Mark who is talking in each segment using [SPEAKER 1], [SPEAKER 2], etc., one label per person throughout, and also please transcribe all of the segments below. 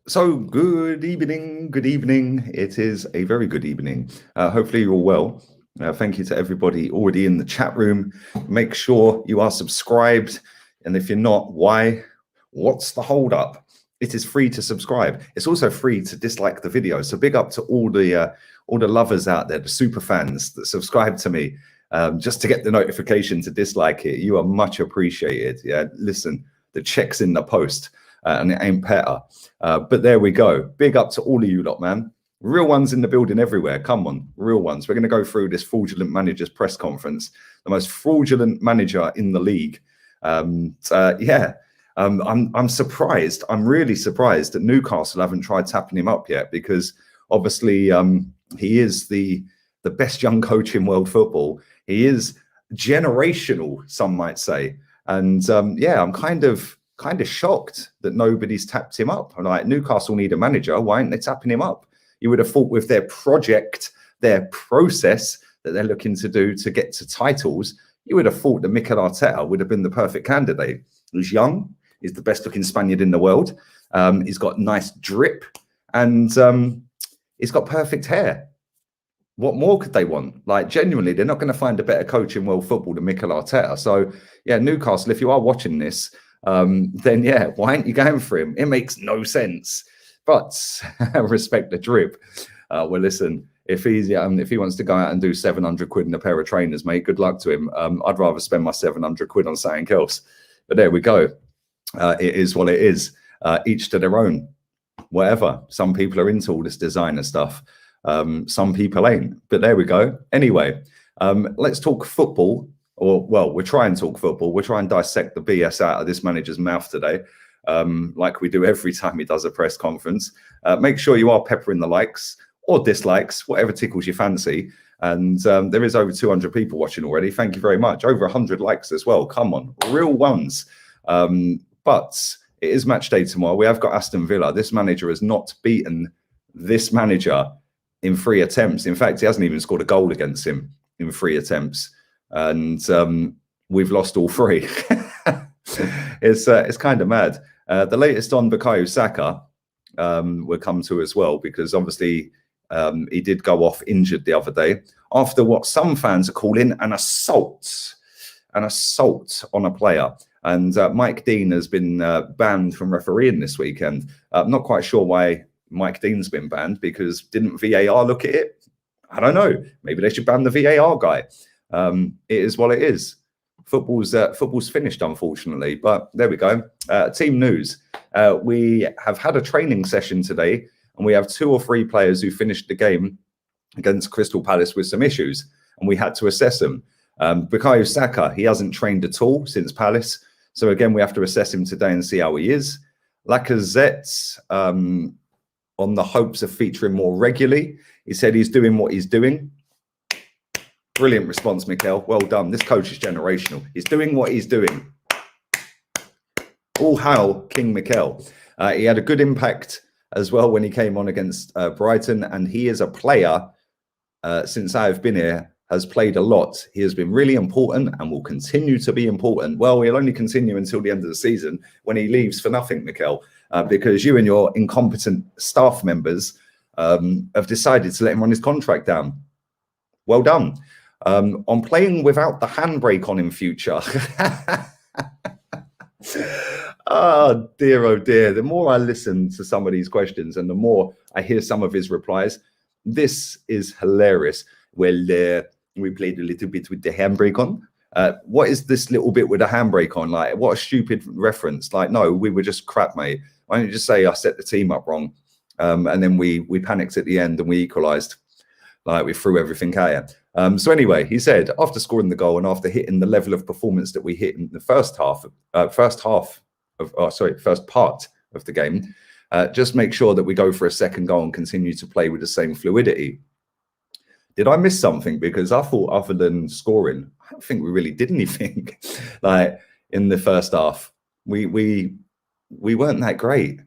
[SPEAKER 1] So good evening, good evening. It is a very good evening. Hopefully you're all well. Thank you to everybody already in the chat room. Make sure you are subscribed. And if you're not, why? What's the hold up? It is free to subscribe. It's also free to dislike the video. So big up to all the lovers out there, the super fans that subscribe to me, just to get the notification to dislike it. You are much appreciated. Yeah, listen, the check's in the post. And it ain't better. But there we go. Big up to all of you lot, man. Real ones in the building everywhere. Come on, real ones. We're going to go through this fraudulent manager's press conference, the most fraudulent manager in the league. I'm surprised. I'm really surprised that Newcastle haven't tried tapping him up yet, because obviously he is the best young coach in world football. He is generational, some might say. And I'm kind of shocked that nobody's tapped him up. Like, Newcastle need a manager. Why aren't they tapping him up? You would have thought with their project, their process that they're looking to do to get to titles, you would have thought that Mikel Arteta would have been the perfect candidate. He's young. He's the best looking Spaniard in the world. He's got nice drip, and he's got perfect hair. What more could they want? Like, genuinely, they're not going to find a better coach in world football than Mikel Arteta. So, yeah, Newcastle, if you are watching this, then yeah, why aren't you going for him? It makes no sense. But respect the drip. Well, listen, if he wants to go out and do 700 quid in a pair of trainers, mate, good luck to him. I'd rather spend my 700 quid on something else. But there we go. It is what it is. Each to their own. Whatever. Some people are into all this designer stuff. Some people ain't. But there we go. Anyway, let's talk football. We're trying to talk football. We're trying to dissect the BS out of this manager's mouth today, like we do every time he does a press conference. Make sure you are peppering the likes or dislikes, whatever tickles your fancy. And there is over 200 people watching already. Thank you very much. Over 100 likes as well. Come on, real ones. But it is match day tomorrow. We have got Aston Villa. This manager has not beaten this manager in 3 attempts. In fact, he hasn't even scored a goal against him in 3 attempts. And we've lost all 3. It's kind of mad. The latest on Bukayo Saka we'll come to as well, because obviously he did go off injured the other day after what some fans are calling an assault on a player. And Mike Dean has been banned from refereeing this weekend. I'm not quite sure why Mike Dean's been banned, because didn't VAR look at it? I don't know. Maybe they should ban the VAR guy. It is what it is. Football's finished, unfortunately. But there we go. Team news. We have had a training session today, and we have 2 or 3 players who finished the game against Crystal Palace with some issues, and we had to assess them. Bukayo Saka, he hasn't trained at all since Palace. So again, we have to assess him today and see how he is. Lacazette, on the hopes of featuring more regularly. He said he's doing what he's doing. Brilliant response, Mikel. Well done. This coach is generational. He's doing what he's doing. All hail King Mikel. He had a good impact as well when he came on against Brighton, and he is a player, since I've been here, has played a lot. He has been really important and will continue to be important. Well, he'll only continue until the end of the season, when he leaves for nothing, Mikel, because you and your incompetent staff members have decided to let him run his contract down. Well done. On playing without the handbrake on in future. Oh dear. The more I listen to some of these questions and the more I hear some of his replies, this is hilarious. Well, we played a little bit with the handbrake on. What is this little bit with the handbrake on? Like, what a stupid reference. Like, no, we were just crap, mate. Why don't you just say I set the team up wrong? And then we panicked at the end and we equalised. Like, we threw everything at you. So anyway, he said, after scoring the goal and after hitting the level of performance that we hit in the first part of the game, just make sure that we go for a second goal and continue to play with the same fluidity. Did I miss something? Because I thought, other than scoring, I don't think we really did anything. Like, in the first half, we weren't that great.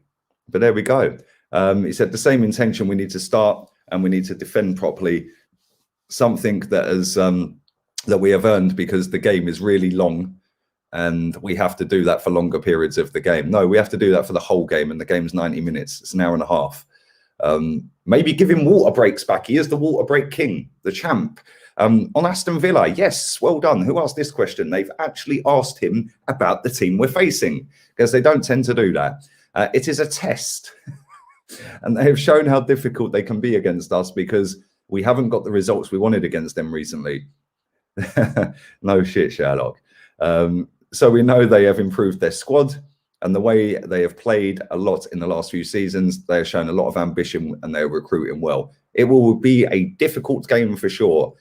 [SPEAKER 1] But there we go. He said the same intention. We need to start and we need to defend properly. Something that has that we have earned, because the game is really long and we have to do that for longer periods of the game. No, we have to do that for the whole game, and the game's 90 minutes. It's an hour and a half. Maybe give him water breaks back. He is the water break king, the champ. On Aston Villa, yes, well done. Who asked this question? They've actually asked him about the team we're facing, because they don't tend to do that. It is a test. And they have shown how difficult they can be against us, because we haven't got the results we wanted against them recently. No shit, Sherlock. So we know they have improved their squad, and the way they have played a lot in the last few seasons, they have shown a lot of ambition and they're recruiting well. It will be a difficult game for sure.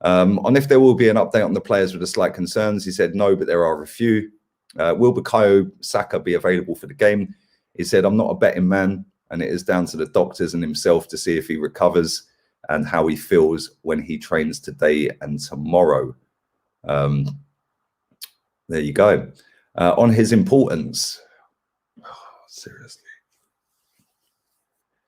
[SPEAKER 1] On if there will be an update on the players with the slight concerns, he said no, but there are a few. Will Bukayo Saka be available for the game? He said, I'm not a betting man, and it is down to the doctors and himself to see if he recovers and how he feels when he trains today and tomorrow. There you go. On his importance, seriously,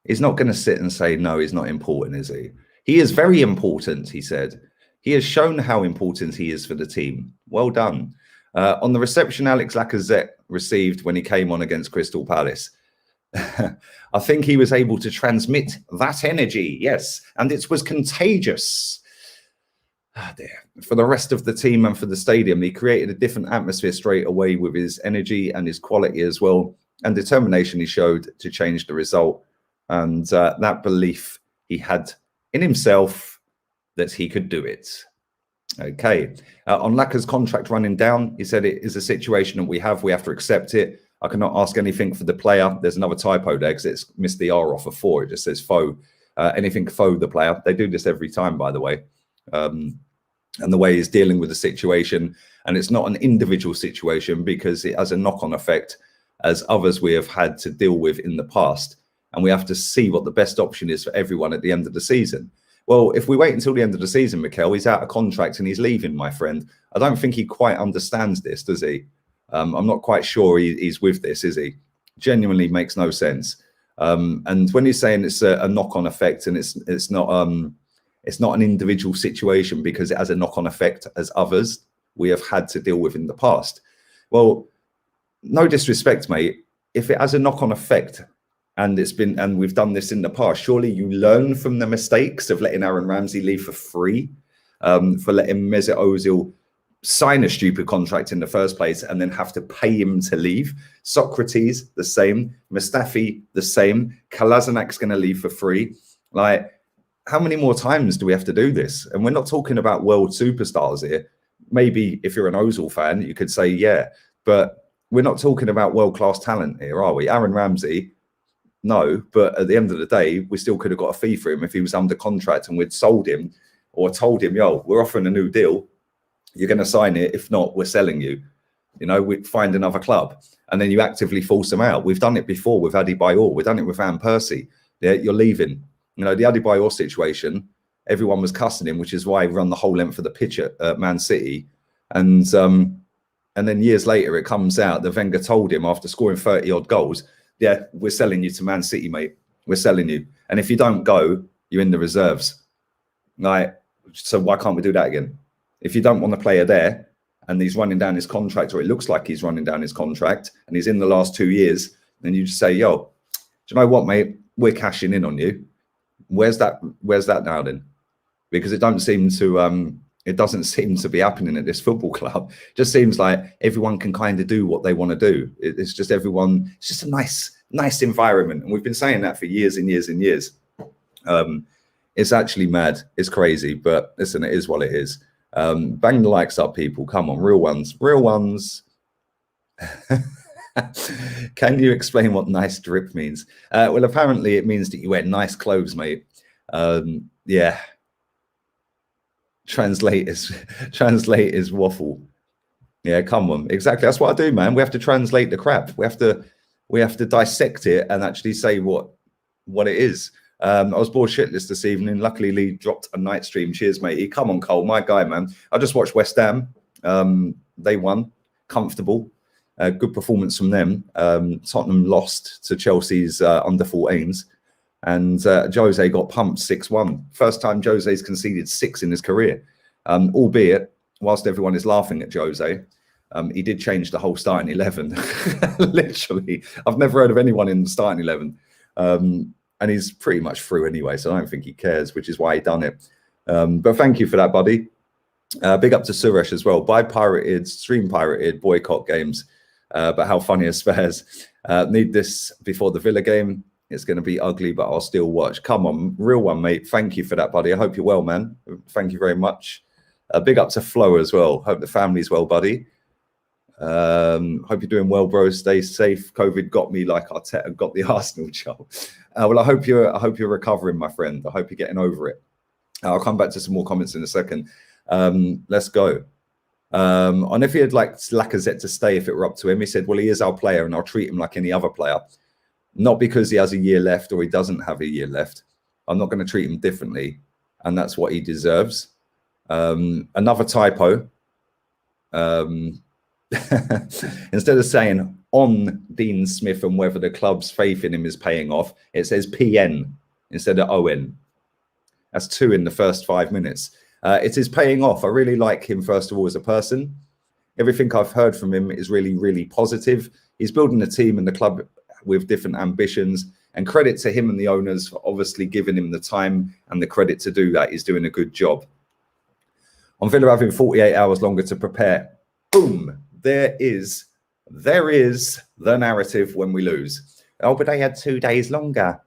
[SPEAKER 1] he's not going to sit and say, no, he's not important, is he? He is very important, he said. He has shown how important he is for the team. Well done. On the reception Alex Lacazette received when he came on against Crystal Palace, I think he was able to transmit that energy, yes, and it was contagious. For the rest of the team and for the stadium, he created a different atmosphere straight away with his energy and his quality as well, and determination he showed to change the result, and that belief he had in himself that he could do it. Okay. On Laka's contract running down, he said it is a situation that we have to accept it. I cannot ask anything for the player. There's another typo there because it's missed the R off of 4. It just says faux. Anything faux the player. They do this every time, by the way. And the way he's dealing with the situation. And it's not an individual situation because it has a knock-on effect as others we have had to deal with in the past. And we have to see what the best option is for everyone at the end of the season. Well, if we wait until the end of the season, Mikel, he's out of contract and he's leaving, my friend. I don't think he quite understands this, does he? I'm not quite sure he's with this, is he? Genuinely makes no sense. And when he's saying it's a knock-on effect and it's not an individual situation because it has a knock-on effect as others we have had to deal with in the past. Well, no disrespect, mate. If it has a knock-on effect and we've done this in the past, surely you learn from the mistakes of letting Aaron Ramsey leave for free, for letting Mesut Ozil sign a stupid contract in the first place and then have to pay him to leave. Socrates, the same. Mustafi, the same. Kolasinac's going to leave for free. Like, how many more times do we have to do this? And we're not talking about world superstars here. Maybe if you're an Ozil fan, you could say, yeah, but we're not talking about world-class talent here, are we? Aaron Ramsey, no, but at the end of the day, we still could have got a fee for him if he was under contract and we'd sold him or told him, yo, we're offering a new deal. You're going to sign it. If not, we're selling you. You know, we find another club. And then you actively force them out. We've done it before with Adebayor. We've done it with Van Persie. Yeah, you're leaving. You know, the Adebayor situation, everyone was cussing him, which is why he ran the whole length of the pitch at Man City. And then years later, it comes out that Wenger told him after scoring 30-odd goals, yeah, we're selling you to Man City, mate. We're selling you. And if you don't go, you're in the reserves. Like, so why can't we do that again? If you don't want the player there and he's running down his contract, or it looks like he's running down his contract and he's in the last 2 years, then you just say, yo, do you know what, mate? We're cashing in on you. Where's that now then? Because it doesn't seem to be happening at this football club. It just seems like everyone can kind of do what they want to do. It's just everyone, it's just a nice environment. And we've been saying that for years and years and years. It's actually mad. It's crazy, but listen, it is what it is. Bang the likes up, people. Come on, real ones. Can you explain what nice drip means? Well, apparently it means that you wear nice clothes, mate. Yeah. Translate is waffle. Yeah, come on. Exactly. That's what I do, man. We have to translate the crap. We have to dissect it and actually say what it is. I was bored shitless this evening. Luckily, Lee dropped a night stream. Cheers, matey. Come on, Cole, my guy, man. I just watched West Ham. They won. Comfortable. Good performance from them. Tottenham lost to Chelsea's under 14s. And Jose got pumped 6-1. First time Jose's conceded 6 in his career. Albeit, whilst everyone is laughing at Jose, He did change the whole starting 11. Literally, I've never heard of anyone in the starting 11. And he's pretty much through anyway, so I don't think he cares, which is why he done it. But thank you for that, buddy. Big up to Suresh as well. Buy pirated, stream pirated, boycott games. But how funny are spares? Need this before the Villa game. It's going to be ugly, but I'll still watch. Come on, real one, mate. Thank you for that, buddy. I hope you're well, man. Thank you very much. Big up to Flo as well. Hope the family's well, buddy. Hope you're doing well, bro. Stay safe. COVID got me like Arteta got the Arsenal job. Well, I hope you're recovering, my friend. I hope you're getting over it. I'll come back to some more comments in a second. Let's go. And if he had liked Lacazette to stay, if it were up to him, he said, well, he is our player and I'll treat him like any other player. Not because he has a year left or he doesn't have a year left. I'm not going to treat him differently. And that's what he deserves. Another typo. Instead of saying on Dean Smith and whether the club's faith in him is paying off, it says PN instead of ON. That's 2 in the first 5 minutes. It is paying off. I really like him, first of all, as a person. Everything I've heard from him is really, really positive. He's building a team and the club with different ambitions, and credit to him and the owners for obviously giving him the time and the credit to do that. He's doing a good job. On Villa having 48 hours longer to prepare. Boom. There is the narrative when we lose. Oh, but they had 2 days longer.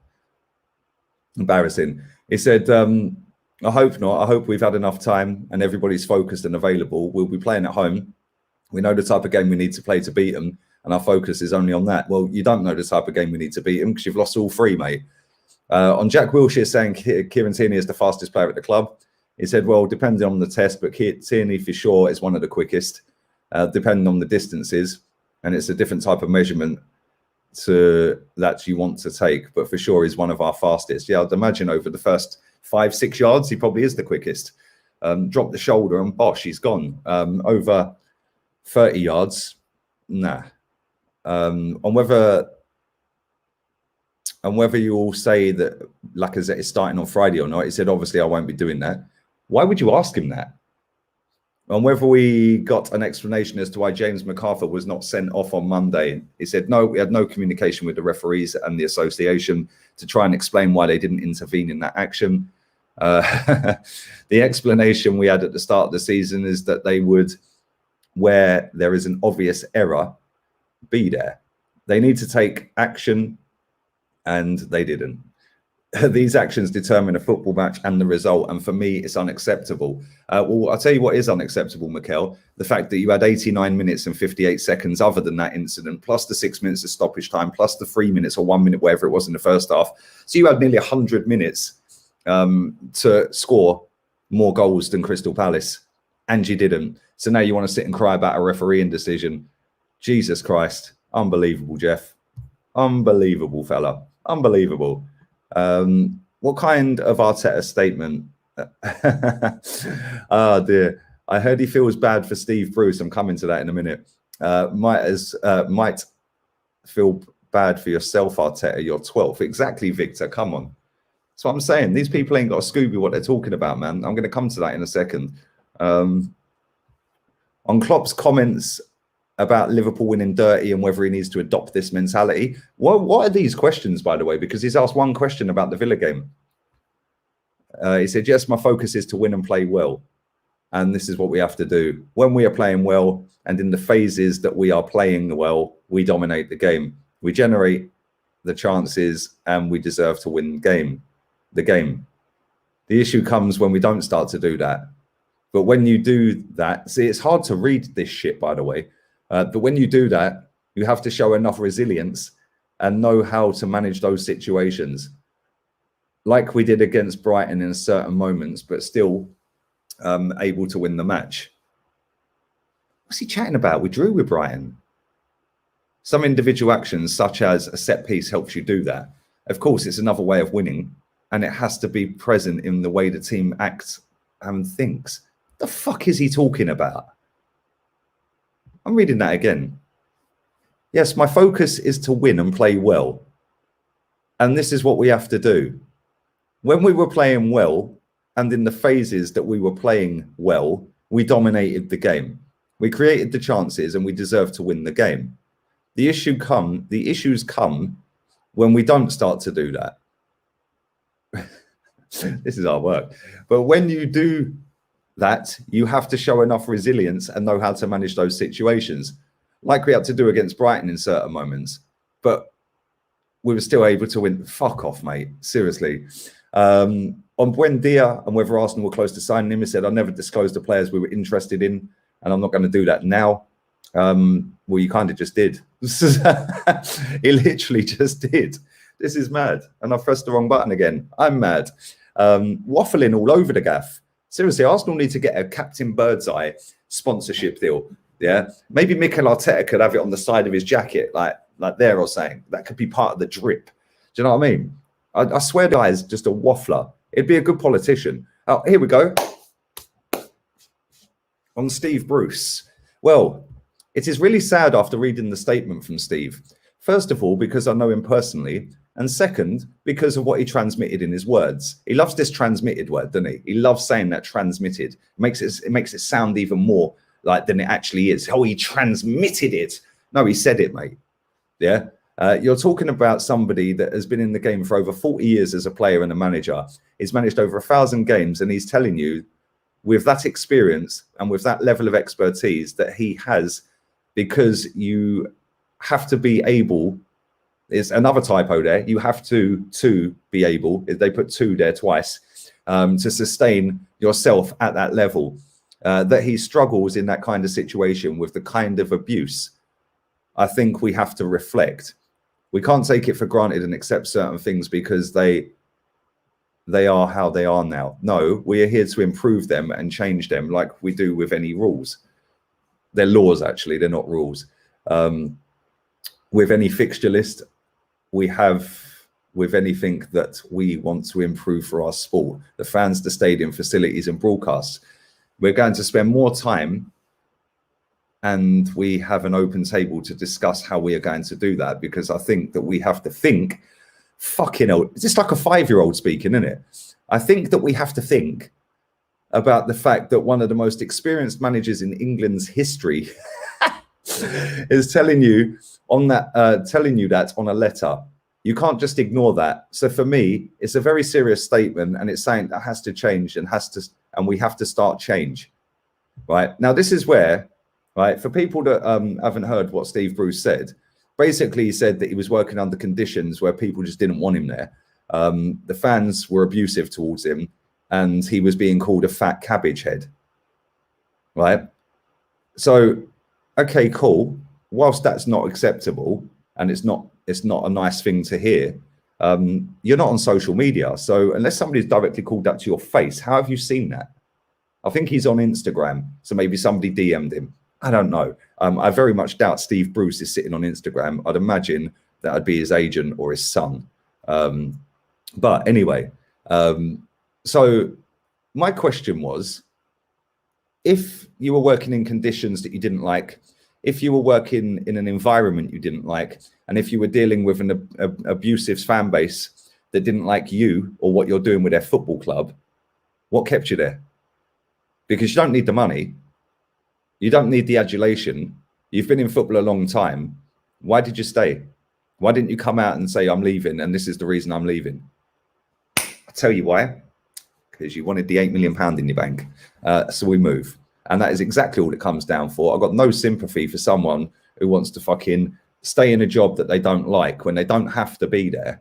[SPEAKER 1] Embarrassing. He said, I hope not. I hope we've had enough time and everybody's focused and available. We'll be playing at home. We know the type of game we need to play to beat them, and our focus is only on that. Well, you don't know the type of game we need to beat them because you've lost all 3, mate. On Jack Wilshere saying Kieran Tierney is the fastest player at the club, he said, well, depending on the test, but Tierney for sure is one of the quickest, depending on the distances, and it's a different type of measurement that you want to take, but for sure he's one of our fastest. Yeah, I'd imagine over the first 5-6 yards, he probably is the quickest. Drop the shoulder and bosh, he's gone. Over 30 yards, nah. On whether you all say that Lacazette is starting on Friday or not, he said, obviously I won't be doing that. Why would you ask him that? On whether we got an explanation as to why James MacArthur was not sent off on Monday, he said, no, we had no communication with the referees and the association to try and explain why they didn't intervene in that action. The explanation we had at the start of the season is that they would, where there is an obvious error, be there. They need to take action, and they didn't. These actions determine a football match and the result, and for me, it's unacceptable. Well, I'll tell you what is unacceptable, Mikel. The fact that you had 89 minutes and 58 seconds other than that incident, plus the 6 minutes of stoppage time, plus the 3 minutes or 1 minute, whatever it was in the first half. So you had nearly 100 minutes to score more goals than Crystal Palace, and you didn't. So now you want to sit and cry about a refereeing decision. Jesus Christ. Unbelievable, Jeff. Unbelievable, fella. Unbelievable. What kind of Arteta statement? Oh dear. I heard he feels bad for Steve Bruce. I'm coming to that in a minute. Might feel bad for yourself, Arteta. You're 12th. Exactly, Victor. Come on. That's what I'm saying. These people ain't got a Scooby what they're talking about, man. I'm going to come to that in a second. On Klopp's comments about Liverpool winning dirty and whether he needs to adopt this mentality. What are these questions, by the way? Because he's asked one question about the Villa game. He said, yes, my focus is to win and play well. And this is what we have to do. When we are playing well and in the phases that we are playing well, we dominate the game. We generate the chances and we deserve to win the game. The issue comes when we don't start to do that. But when you do that, see, it's hard to read this shit, by the way. But when you do that, you have to show enough resilience and know how to manage those situations. Like we did against Brighton in certain moments, but still able to win the match. What's he chatting about? We drew with Brighton. Some individual actions, such as a set piece, helps you do that. Of course, it's another way of winning, and it has to be present in the way the team acts and thinks. The fuck is he talking about? I'm reading that again. Yes, my focus is to win and play well. And this is what we have to do. When we were playing well, and in the phases that we were playing well, we dominated the game. We created the chances and we deserve to win the game. The issues come when we don't start to do that. This is our work. But when you do that, you have to show enough resilience and know how to manage those situations, like we had to do against Brighton in certain moments. But we were still able to win. Fuck off, mate. Seriously. On Buendia and whether Arsenal were close to signing him, he said, I never disclosed the players we were interested in, and I'm not going to do that now. Well, you kind of just did. He literally just did. This is mad. And I pressed the wrong button again. I'm mad. Waffling all over the gaff. Seriously, Arsenal need to get a Captain Birdseye sponsorship deal. Yeah, maybe Mikel Arteta could have it on the side of his jacket, like there or saying that could be part of the drip. Do you know what I mean? I swear the guy is just a waffler. It'd be a good politician. Oh, here we go. On Steve Bruce. Well, it is really sad after reading the statement from Steve. First of all, because I know him personally. And second, because of what he transmitted in his words. He loves this transmitted word, doesn't he? He loves saying that transmitted. It makes it sound even more like than it actually is. Oh, he transmitted it. No, he said it, mate. Yeah. You're talking about somebody that has been in the game for over 40 years as a player and a manager. He's managed over 1,000 games, and he's telling you with that experience and with that level of expertise that he has, because you have to be able, there's another typo there, you have to be able, they put to there twice, to sustain yourself at that level, that he struggles in that kind of situation with the kind of abuse. I think we have to reflect. We can't take it for granted and accept certain things because they are how they are now. No, we are here to improve them and change them like we do with any rules. They're laws, actually. They're not rules. With any fixture list, we have, with anything that we want to improve for our sport, the fans, the stadium, facilities and broadcasts, we're going to spend more time, and we have an open table to discuss how we are going to do that, because I think that we have to think, fucking hell, it's just like a 5-year-old speaking, isn't it? I think that we have to think about the fact that one of the most experienced managers in England's history is telling you on that, telling you that on a letter. You can't just ignore that. So for me, it's a very serious statement, and it's saying that has to change and we have to start change. Right now, this is where, right, for people that haven't heard what Steve Bruce said, basically he said that he was working under conditions where people just didn't want him there. The fans were abusive towards him, and he was being called a fat cabbage head. Right. So, okay, cool. Whilst that's not acceptable, and it's not a nice thing to hear, you're not on social media. So unless somebody's directly called that to your face, how have you seen that? I think he's on Instagram. So maybe somebody DM'd him. I don't know. I very much doubt Steve Bruce is sitting on Instagram. I'd imagine that would be his agent or his son. But anyway, so my question was, if you were working in conditions that you didn't like, if you were working in an environment you didn't like, and if you were dealing with an abusive fan base that didn't like you or what you're doing with their football club, what kept you there? Because you don't need the money. You don't need the adulation. You've been in football a long time. Why did you stay? Why didn't you come out and say, I'm leaving, and this is the reason I'm leaving? I'll tell you why. Because you wanted the £8 million in your bank. So we move. And that is exactly all it comes down for. I've got no sympathy for someone who wants to fucking stay in a job that they don't like when they don't have to be there,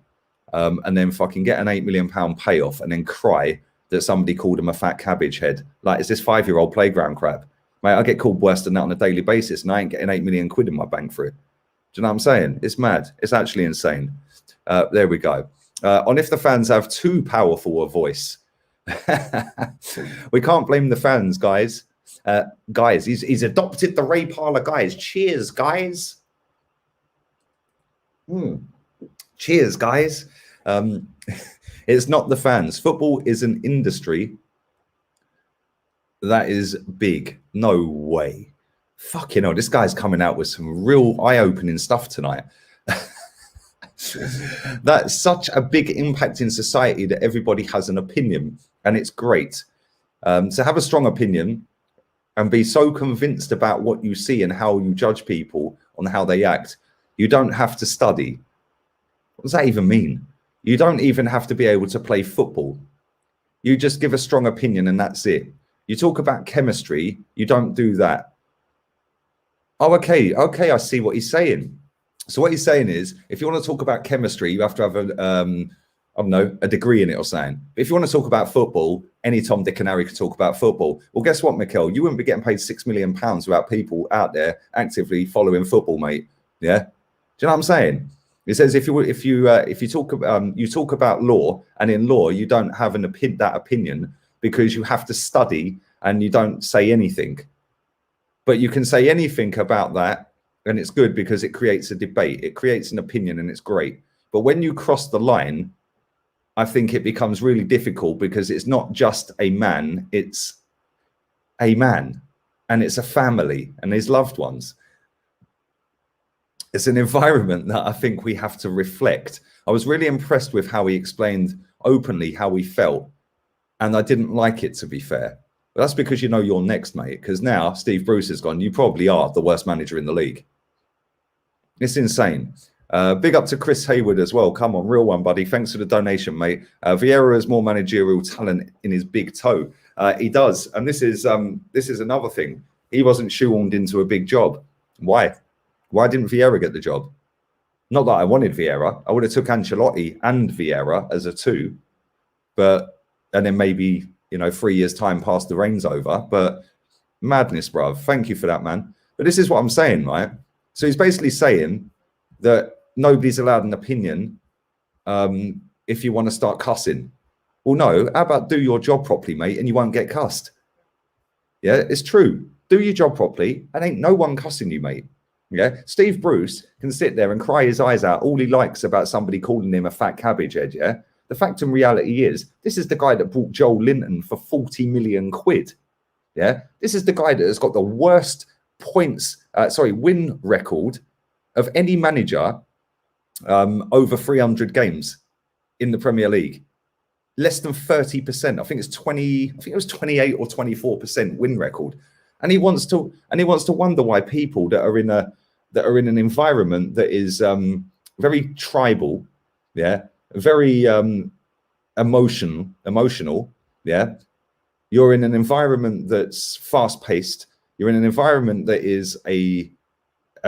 [SPEAKER 1] and then fucking get an £8 million payoff and then cry that somebody called them a fat cabbage head. Like, it's this 5-year-old playground crap. Mate, I get called worse than that on a daily basis, and I ain't getting £8 million in my bank for it. Do you know what I'm saying? It's mad. It's actually insane. There we go. On if the fans have too powerful a voice. We can't blame the fans, guys. Guys, he's adopted the Ray Parlour guys. Cheers, guys. Cheers, guys. It's not the fans. Football is an industry that is big. No way. Fucking hell, this guy's coming out with some real eye-opening stuff tonight. That's such a big impact in society that everybody has an opinion, and it's great. To have a strong opinion and be so convinced about what you see and how you judge people on how they act. You don't have to study. What does that even mean? You don't even have to be able to play football. You just give a strong opinion and that's it. You talk about chemistry, you don't do that. Oh, okay, I see what he's saying. So what he's saying is, if you want to talk about chemistry, you have to have I don't know, a degree in it or something. But if you want to talk about football, any Tom, Dick and Harry can talk about football. Well, guess what, Mikel? You wouldn't be getting paid £6 million without people out there actively following football, mate. Yeah, do you know what I'm saying? It says if you talk about law, and in law you don't have that opinion because you have to study and you don't say anything. But you can say anything about that, and it's good because it creates a debate. It creates an opinion, and it's great. But when you cross the line, I think it becomes really difficult because it's not just a man, it's a man, and it's a family and his loved ones. It's an environment that I think we have to reflect. I was really impressed with how he explained openly how he felt, and I didn't like it, to be fair. But that's because you know you're next, mate, because now Steve Bruce has gone. You probably are the worst manager in the league. It's insane. Big up to Chris Hayward as well. Come on, real one, buddy. Thanks for the donation, mate. Vieira has more managerial talent in his big toe. He does, and this is another thing. He wasn't shoehorned into a big job. Why? Why didn't Vieira get the job? Not that I wanted Vieira. I would have took Ancelotti and Vieira as a two, and then maybe 3 years time pass the reins over. But madness, bruv. Thank you for that, man. But this is what I'm saying, right? So he's basically saying that nobody's allowed an opinion if you want to start cussing. Well, no, how about do your job properly, mate, and you won't get cussed? Yeah, it's true. Do your job properly, and ain't no one cussing you, mate. Yeah, Steve Bruce can sit there and cry his eyes out all he likes about somebody calling him a fat cabbage head, yeah? The fact and reality is, this is the guy that bought Joel Linton for 40 million quid. Yeah, this is the guy that has got the worst win record of any manager over 300 games in the Premier League. Less than 30%. I think it's 20. I think it was 28 or 24% win record. And he wants to wonder why people that are in an environment that is very tribal, yeah, very emotional, yeah. You're in an environment that's fast paced. You're in an environment that is a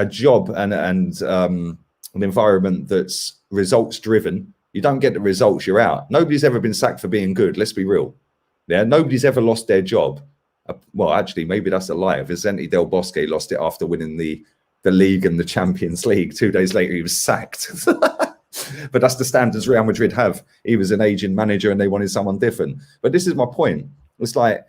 [SPEAKER 1] job and an environment that's results driven. You don't get the results, you're out. Nobody's ever been sacked for being good. Let's be real. Yeah, nobody's ever lost their job. Well, actually, maybe that's a lie. Vicente Del Bosque lost it after winning the league and the Champions League. 2 days later, he was sacked. But that's the standards Real Madrid have. He was an aging manager and they wanted someone different. But this is my point. It's like,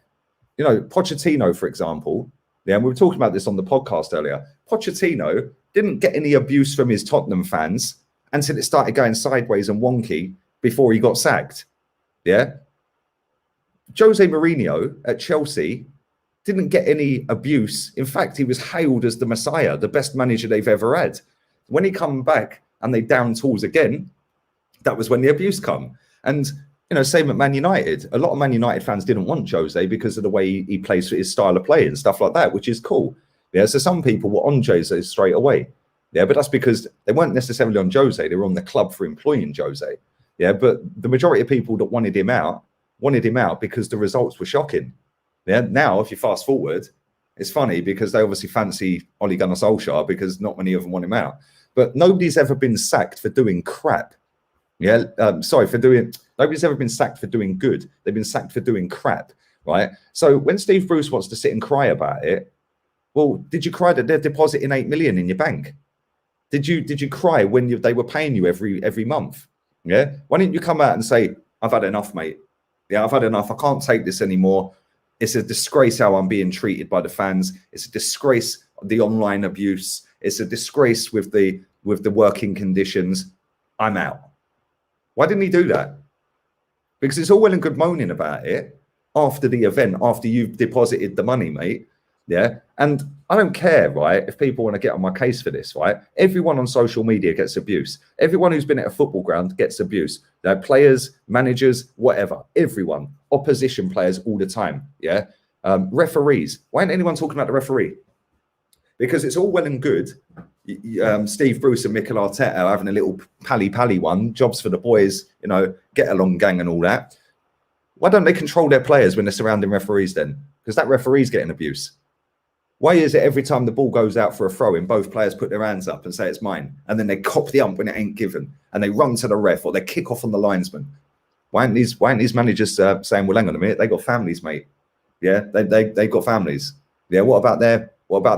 [SPEAKER 1] Pochettino, for example. Yeah, and we were talking about this on the podcast earlier. Pochettino didn't get any abuse from his Tottenham fans until it started going sideways and wonky before he got sacked. Yeah. Jose Mourinho at Chelsea didn't get any abuse. In fact, he was hailed as the Messiah, the best manager they've ever had. When he come back and they down tools again, that was when the abuse come. And, same at Man United. A lot of Man United fans didn't want Jose because of the way he plays for his style of play and stuff like that, which is cool. Yeah, so some people were on Jose straight away. Yeah, but that's because they weren't necessarily on Jose. They were on the club for employing Jose. Yeah, but the majority of people that wanted him out because the results were shocking. Yeah, now if you fast forward, it's funny because they obviously fancy Ole Gunnar Solskjaer because not many of them want him out. But nobody's ever been sacked for doing crap. Yeah, nobody's ever been sacked for doing good. They've been sacked for doing crap, right? So when Steve Bruce wants to sit and cry about it, well, did you cry that they're depositing 8 million in your bank? Did you cry when they were paying you every month? Yeah, why didn't you come out and say, I've had enough, mate? Yeah, I've had enough. I can't take this anymore. It's a disgrace how I'm being treated by the fans. It's a disgrace, the online abuse. It's a disgrace with the working conditions. I'm out. Why didn't he do that? Because it's all well and good moaning about it after the event, after you've deposited the money, mate. Yeah. And I don't care, right, if people want to get on my case for this, right? Everyone on social media gets abuse. Everyone who's been at a football ground gets abuse. They're players, managers, whatever. Everyone. Opposition players all the time. Yeah. Referees. Why ain't anyone talking about the referee? Because it's all well and good. Steve Bruce and Mikel Arteta are having a little pally one, jobs for the boys, you know, get along gang and all that. Why don't they control their players when they're surrounding referees then? Because that referee's getting abuse. Why is it every time the ball goes out for a throw-in, both players put their hands up and say it's mine, and then they cop the ump when it ain't given, and they run to the ref or they kick off on the linesman? Why aren't these managers saying, well, hang on a minute, they got families, mate. Yeah, they got families. Yeah, what about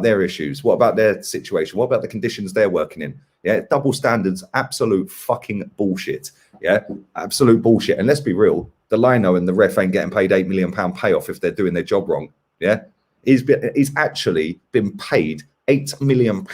[SPEAKER 1] their issues? What about their situation? What about the conditions they're working in? Yeah, double standards, absolute fucking bullshit. Yeah, absolute bullshit. And let's be real, the lino and the ref ain't getting paid £8 million payoff if they're doing their job wrong. Yeah, he's actually been paid £8 million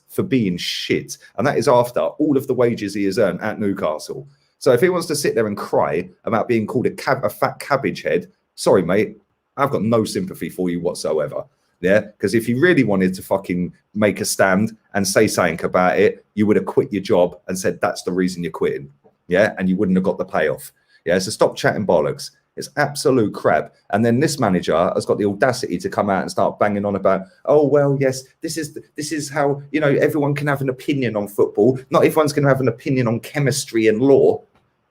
[SPEAKER 1] for being shit, and that is after all of the wages he has earned at Newcastle. So if he wants to sit there and cry about being called a fat cabbage head, sorry, mate, I've got no sympathy for you whatsoever. Yeah, because if you really wanted to fucking make a stand and say something about it, you would have quit your job and said that's the reason you're quitting. Yeah, and you wouldn't have got the payoff. Yeah, so stop chatting bollocks. It's absolute crap. And then this manager has got the audacity to come out and start banging on about, oh, well, yes, this is how, you know, everyone can have an opinion on football. Not everyone's going to have an opinion on chemistry and law.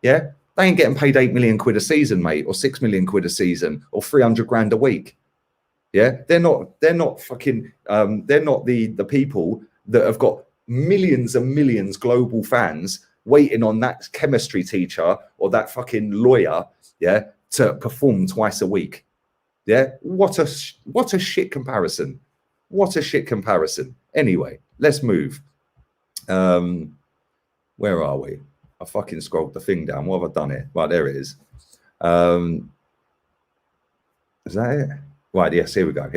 [SPEAKER 1] Yeah, they ain't getting paid £8 million a season, mate, or £6 million a season, or 300 grand a week. Yeah, they're not fucking, they're not the people that have got millions and millions global fans waiting on that chemistry teacher or that fucking lawyer, yeah, to perform twice a week. Yeah, what a shit comparison. What a shit comparison. Anyway, let's move. Where are we? I fucking scrolled the thing down. What have I done here? Right, there it is. Is that it? Right, yes, here we go.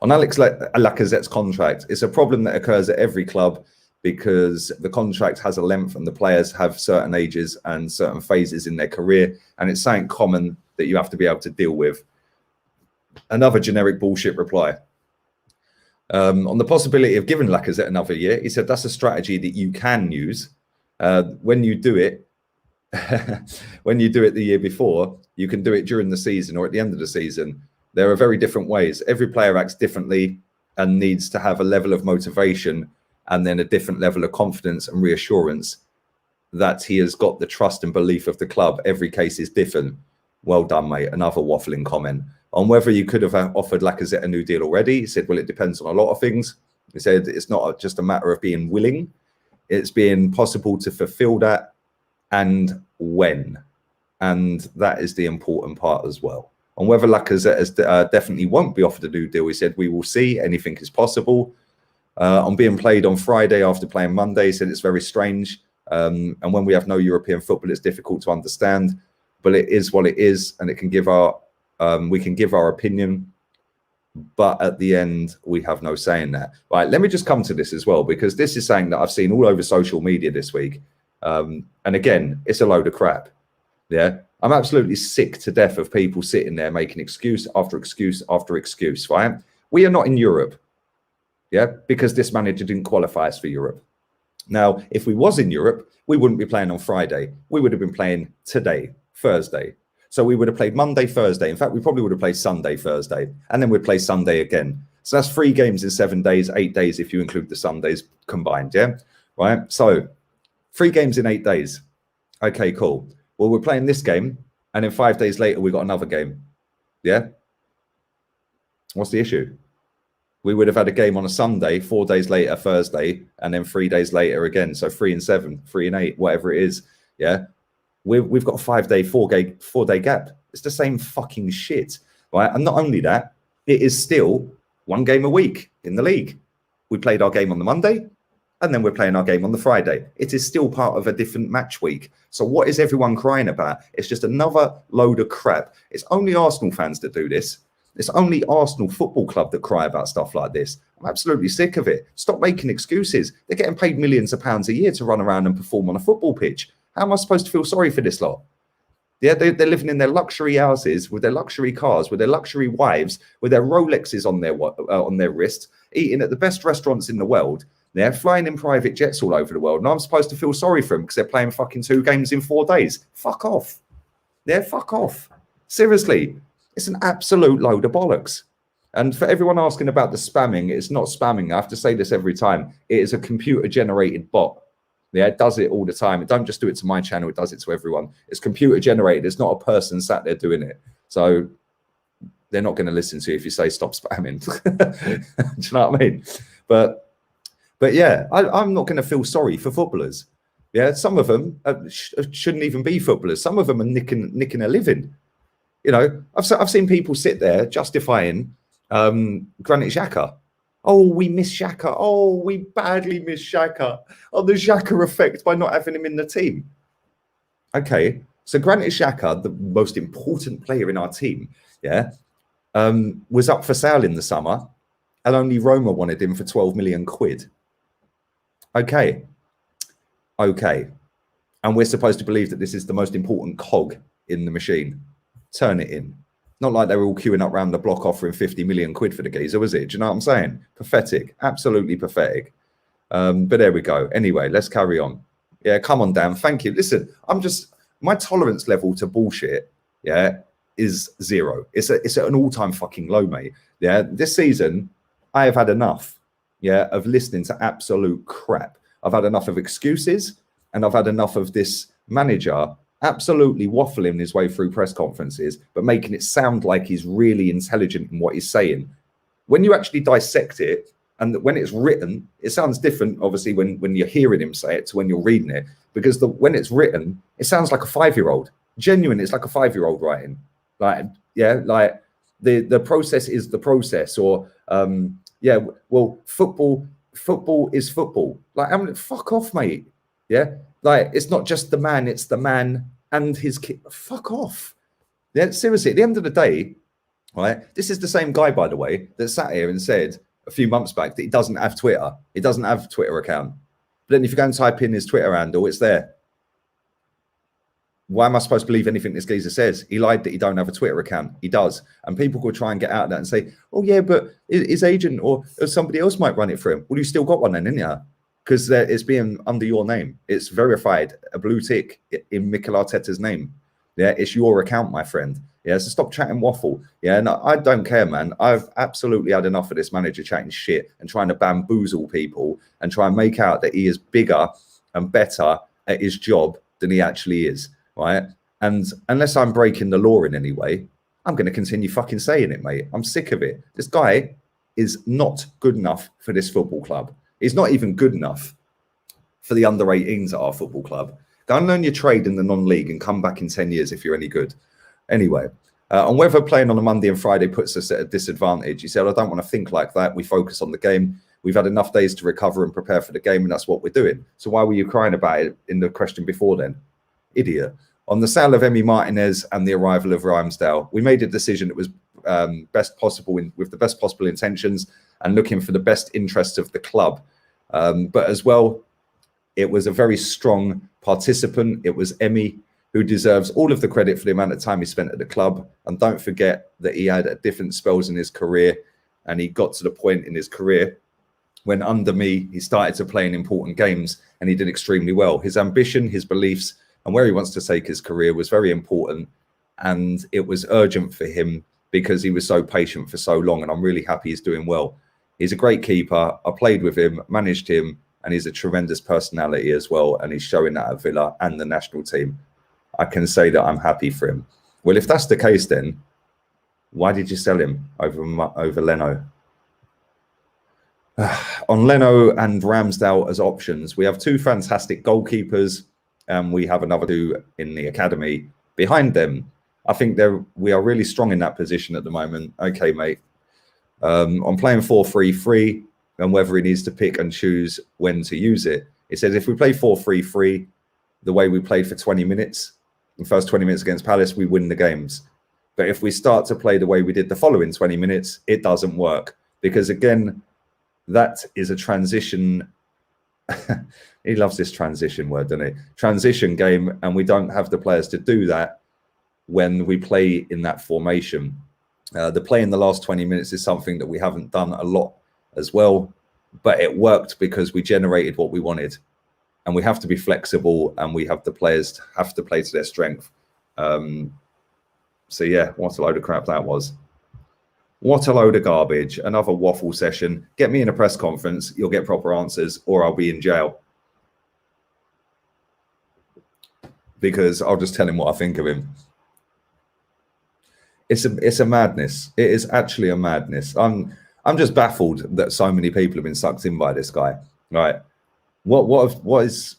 [SPEAKER 1] On Alex Lacazette's contract, it's a problem that occurs at every club because the contract has a length and the players have certain ages and certain phases in their career, and it's something common that you have to be able to deal with. Another generic bullshit reply. On the possibility of giving Lacazette another year, he said that's a strategy that you can use. When you do it, the year before, you can do it during the season or at the end of the season. There are very different ways. Every player acts differently and needs to have a level of motivation and then a different level of confidence and reassurance that he has got the trust and belief of the club. Every case is different. Well done, mate. Another waffling comment. On whether you could have offered Lacazette a new deal already, he said, well, it depends on a lot of things. He said it's not just a matter of being willing. It's being possible to fulfill that and when. And that is the important part as well. On whether Lacazette definitely won't be offered a new deal, he said, we will see. Anything is possible. On being played on Friday after playing Monday, he said it's very strange. And when we have no European football, it's difficult to understand. But it is what it is, and it can give we can give our opinion. But at the end, we have no say in that. Right, let me just come to this as well, because this is something that I've seen all over social media this week. And again, it's a load of crap. Yeah, I'm absolutely sick to death of people sitting there making excuse after excuse after excuse, right? We are not in Europe, yeah, because this manager didn't qualify us for Europe. Now, if we was in Europe, we wouldn't be playing on Friday. We would have been playing today, Thursday. So we would have played Monday, Thursday. In fact, we probably would have played Sunday, Thursday, and then we'd play Sunday again. So that's 3 games in 7 days, 8 days if you include the Sundays combined, yeah? Right? So 3 games in 8 days. Okay, cool. Well, we're playing this game, and then 5 days later, we got another game. Yeah? What's the issue? We would have had a game on a Sunday, 4 days later, Thursday, and then 3 days later again. So 3 and 7, 3 and 8, whatever it is. Yeah? We've got a 5-day, 4-day gap. It's the same fucking shit, right? And not only that, it is still 1 game a week in the league. We played our game on the Monday, and then we're playing our game on the Friday. It is still part of a different match week. So what is everyone crying about? It's just another load of crap. It's only Arsenal fans that do this. It's only Arsenal Football Club that cry about stuff like this. I'm absolutely sick of it. Stop making excuses. They're getting paid millions of pounds a year to run around and perform on a football pitch. How am I supposed to feel sorry for this lot? Yeah, they're living in their luxury houses with their luxury cars, with their luxury wives, with their Rolexes on their wrists, eating at the best restaurants in the world. They're flying in private jets all over the world, and I'm supposed to feel sorry for them because they're playing fucking 2 games in 4 days. Fuck off. Yeah, fuck off. Seriously, it's an absolute load of bollocks. And for everyone asking about the spamming, it's not spamming. I have to say this every time. It is a computer-generated bot. Yeah, it does it all the time. It don't just do it to my channel. It does it to everyone. It's computer-generated. It's not a person sat there doing it. So they're not going to listen to you if you say stop spamming. Do you know what I mean? But yeah, I'm not going to feel sorry for footballers. Yeah, some of them shouldn't even be footballers. Some of them are nicking a living. You know, I've seen people sit there justifying Granit Xhaka. Oh, we miss Xhaka. Oh, we badly miss Xhaka. Oh, the Xhaka effect by not having him in the team. Okay, so Granit Xhaka, the most important player in our team, yeah, was up for sale in the summer, and only Roma wanted him for 12 million quid. Okay, and we're supposed to believe that this is the most important cog in the machine. Turn it in. Not like they were all queuing up around the block offering 50 million quid for the geezer, was it? Do you know what I'm saying? Pathetic, absolutely pathetic. But there we go. Anyway, let's carry on. Yeah, come on, Dan. Thank you. Listen, my tolerance level to bullshit, yeah, is zero. It's at an all-time fucking low, mate. Yeah, this season, I have had enough, yeah, of listening to absolute crap. I've had enough of excuses, and I've had enough of this manager absolutely waffling his way through press conferences, but making it sound like he's really intelligent in what he's saying. When you actually dissect it, and when it's written, it sounds different, obviously, when you're hearing him say it to when you're reading it, because when it's written, it sounds like a 5-year-old. Genuine, it's like a 5-year-old writing. Like, yeah, like the process is the process, or yeah, well, football is football. Like, I mean, fuck off, mate. Yeah, like, it's not just the man, it's the man and his kid. Fuck off. Yeah, seriously, at the end of the day, right, this is the same guy, by the way, that sat here and said a few months back that he doesn't have Twitter. He doesn't have a Twitter account. But then if you go and type in his Twitter handle, it's there. Why am I supposed to believe anything this geezer says? He lied that he don't have a Twitter account. He does. And people will try and get out of that and say, oh, yeah, but his agent or somebody else might run it for him. Well, you still got one then, didn't you? Because it's being under your name. It's verified, a blue tick in Mikel Arteta's name. Yeah, it's your account, my friend. Yeah, so stop chatting waffle. Yeah, no, I don't care, man. I've absolutely had enough of this manager chatting shit and trying to bamboozle people and try and make out that he is bigger and better at his job than he actually is, right? And unless I'm breaking the law in any way, I'm going to continue fucking saying it, mate. I'm sick of it. This guy is not good enough for this football club. He's not even good enough for the under-18s at our football club. Go and learn your trade in the non-league and come back in 10 years if you're any good. Anyway, and whether playing on a Monday and Friday puts us at a disadvantage, he said, I don't want to think like that. We focus on the game. We've had enough days to recover and prepare for the game, and that's what we're doing. So why were you crying about it in the question before then? Idiot. On the sale of Emi Martinez and the arrival of Ramsdale, we made a decision that was best possible with the best possible intentions and looking for the best interests of the club. But as well, it was a very strong participant. It was Emi, who deserves all of the credit for the amount of time he spent at the club. And don't forget that he had different spells in his career, and he got to the point in his career when under me, he started to play in important games, and he did extremely well. His ambition, his beliefs, and where he wants to take his career was very important, and it was urgent for him because he was so patient for so long, and I'm really happy he's doing well. He's a great keeper. I played with him, managed him, and he's a tremendous personality as well, and he's showing that at Villa and the national team. I can say that I'm happy for him. Well, if that's the case, then why did you sell him over Leno? On Leno and Ramsdale as options, we have two fantastic goalkeepers, and we have another two in the academy behind them. I think we are really strong in that position at the moment. Okay, mate. I'm playing 4-3-3, and whether he needs to pick and choose when to use it. It says if we play 4-3-3, the way we played for 20 minutes, the first 20 minutes against Palace, we win the games. But if we start to play the way we did the following 20 minutes, it doesn't work. Because again, that is a transition. He loves this transition word, doesn't he? Transition game, and we don't have the players to do that when we play in that formation. The play in the last 20 minutes is something that we haven't done a lot as well, but it worked because we generated what we wanted. And we have to be flexible, and we have the players have to play to their strength. So yeah, what a load of crap that was. What a load of garbage. Another waffle session. Get me in a press conference. You'll get proper answers, or I'll be in jail. Because I'll just tell him what I think of him. It's a madness. It is actually a madness. I'm just baffled that so many people have been sucked in by this guy. Right? What is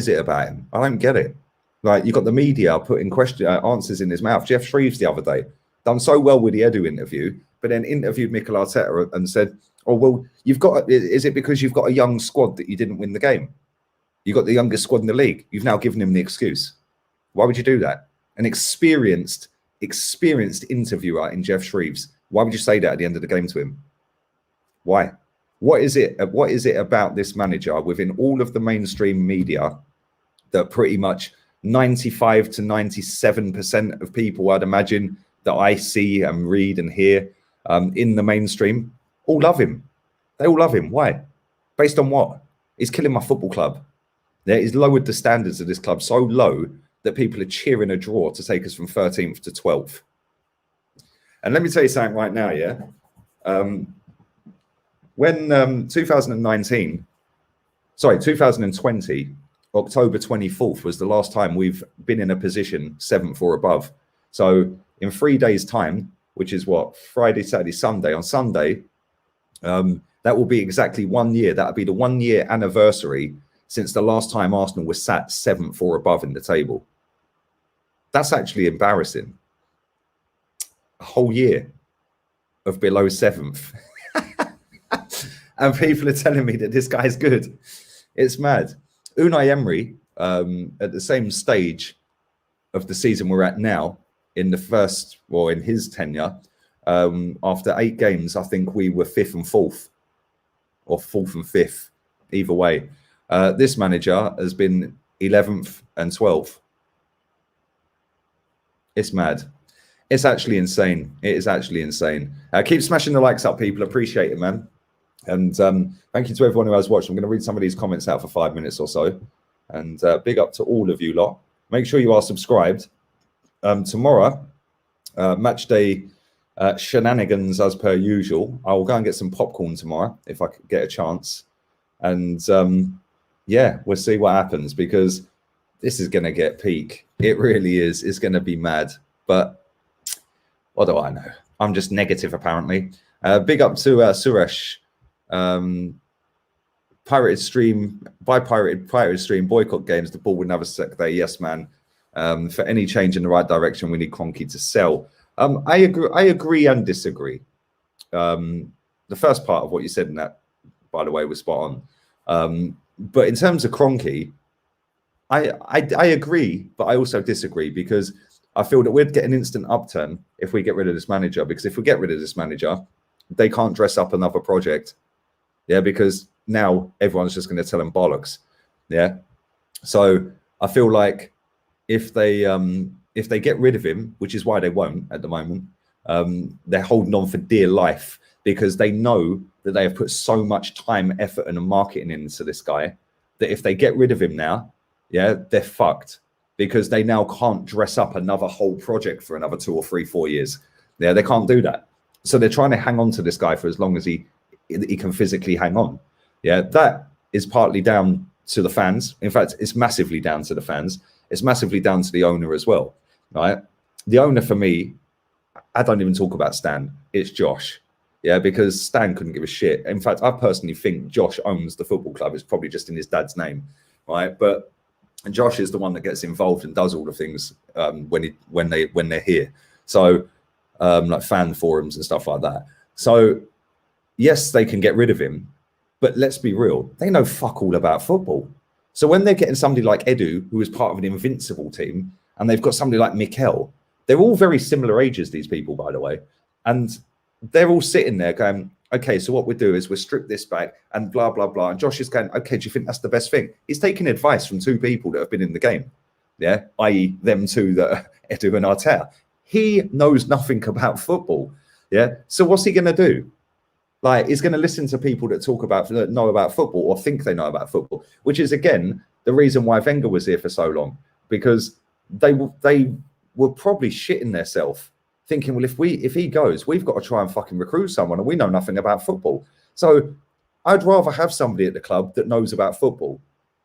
[SPEAKER 1] it about him? I don't get it. Like, you got the media putting answers in his mouth. Jeff Shreves the other day done so well with the Edu interview, but then interviewed Mikel Arteta and said, "Oh well, is it because you've got a young squad that you didn't win the game? You got the youngest squad in the league. You've now given him the excuse. Why would you do that? An experienced interviewer in Jeff Shreves. Why would you say that at the end of the game to him? Why? What is it about this manager within all of the mainstream media that pretty much 95 to 97% of people, I'd imagine, that I see and read and hear in the mainstream, all love him. They all love him. Why? Based on what? He's killing my football club. Yeah, he's lowered the standards of this club so low that people are cheering a draw to take us from 13th to 12th. And let me tell you something right now, yeah? When 2020, October 24th was the last time we've been in a position 7th or above. So in 3 days' time, which is what, Friday, Saturday, Sunday, on Sunday, that will be exactly 1 year. That'll be the 1 year anniversary since the last time Arsenal was sat 7th or above in the table. That's actually embarrassing. A whole year of below 7th. And people are telling me that this guy's good. It's mad. Unai Emery, at the same stage of the season we're at now, in his tenure, after 8 games, I think we were 5th and 4th, or 4th and 5th, either way. This manager has been 11th and 12th. It's mad. It's actually insane. It is actually insane. Keep smashing the likes up, people. Appreciate it, man. And thank you to everyone who has watched. I'm going to read some of these comments out for 5 minutes or so. And big up to all of you lot. Make sure you are subscribed. Tomorrow, match day shenanigans as per usual. I will go and get some popcorn tomorrow if I could get a chance. And yeah, we'll see what happens, because this is going to get peak. It really is. It's going to be mad. But what do I know? I'm just negative, apparently. Big up to Suresh. Pirated stream, pirated stream, boycott games. The ball would never suck there. Yes, man. For any change in the right direction, we need Kroenke to sell. I agree and disagree. The first part of what you said in that, by the way, was spot on. But in terms of Kroenke, I agree, but I also disagree, because I feel that we'd get an instant upturn if we get rid of this manager. Because if we get rid of this manager, they can't dress up another project. Yeah, because now everyone's just going to tell them bollocks. Yeah. So I feel like if they get rid of him, which is why they won't at the moment, they're holding on for dear life, because they know that they have put so much time, effort, and marketing into this guy that if they get rid of him now, yeah, they're fucked, because they now can't dress up another whole project for another 2 or 3, 4 years. Yeah, they can't do that. So they're trying to hang on to this guy for as long as he can physically hang on. Yeah, that is partly down to the fans. In fact, it's massively down to the fans. It's massively down to the owner as well, right? The owner, for me, I don't even talk about Stan. It's Josh. Yeah, because Stan couldn't give a shit. In fact, I personally think Josh owns the football club. It's probably just in his dad's name, right? But Josh is the one that gets involved and does all the things when they're here. So like fan forums and stuff like that. So yes, they can get rid of him, but let's be real, they know fuck all about football. So when they're getting somebody like Edu, who is part of an invincible team, and they've got somebody like Mikel, they're all very similar ages, these people, by the way, and they're all sitting there going, okay, so what we do is we strip this back and blah, blah, blah. And Josh is going, okay, do you think that's the best thing? He's taking advice from 2 people that have been in the game, yeah, i.e. them 2 that are Edu and Arteta. He knows nothing about football, yeah? So what's he going to do? Like, he's going to listen to people that know about football or think they know about football, which is, again, the reason why Wenger was here for so long, because they were probably shitting themselves thinking, well, if he goes, we've got to try and fucking recruit someone, and we know nothing about football. So I'd rather have somebody at the club that knows about football.